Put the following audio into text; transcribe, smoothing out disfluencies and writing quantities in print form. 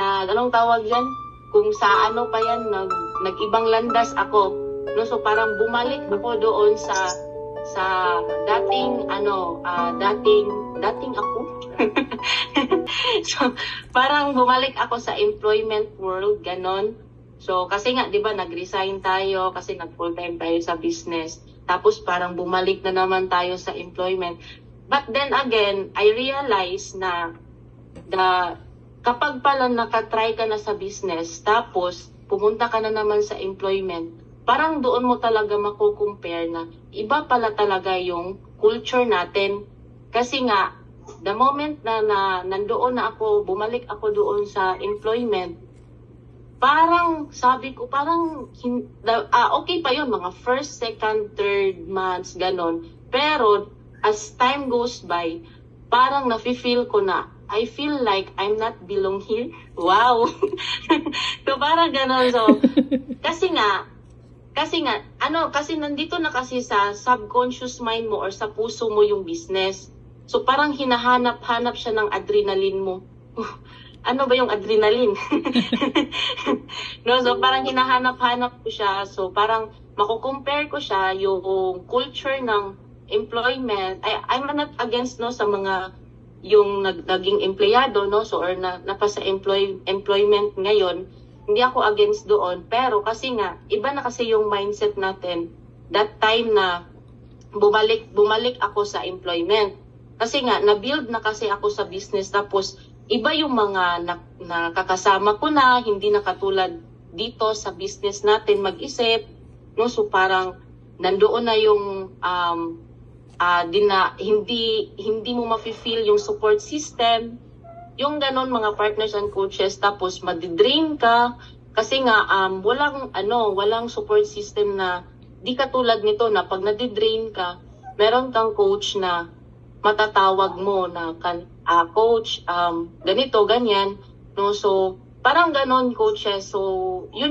anong tawag yan? Kung sa ano pa yan, nag-ibang landas ako. No, so parang bumalik ako doon sa dating dating ako. So parang bumalik ako sa employment world, ganon. So kasi nga 'di ba nag-resign tayo kasi nag-full-time tayo sa business. Tapos parang bumalik na naman tayo sa employment. But then again, I realize na kapag pala nakatry ka na sa business, tapos pumunta ka na naman sa employment, parang doon mo talaga mako-compare na iba pala talaga yung culture natin. Kasi nga, the moment na nandoon na ako, bumalik ako doon sa employment, parang sabi ko, okay pa yun, mga first, second, third months, ganon. Pero as time goes by, parang nafe-feel ko na, I feel like I'm not belong here. Wow! So parang ganon. So, kasi nandito na kasi sa subconscious mind mo or sa puso mo yung business. So parang hinahanap-hanap siya ng adrenaline mo. Ano ba yung adrenaline? No, so parang hinahanap-hanap ko siya. So parang mako-compare ko siya yung culture ng employment. I'm not against no sa mga yung naging empleyado, no, so or napasa employment ngayon. Hindi ako against doon, pero kasi nga iba na kasi yung mindset natin that time na bumalik ako sa employment. Kasi nga na-build na kasi ako sa business, tapos iba yung mga nakakasama ko na, hindi na katulad dito sa business natin mag-isip, no, so parang nandoon na yung hindi mo mafe-feel yung support system, yung ganon mga partners and coaches, tapos madidrain ka kasi nga walang support system na di katulad nito na pag nadidrain ka, meron kang coach na matatawag mo na coach, ganito, ganyan, no, so parang ganon coaches. So yun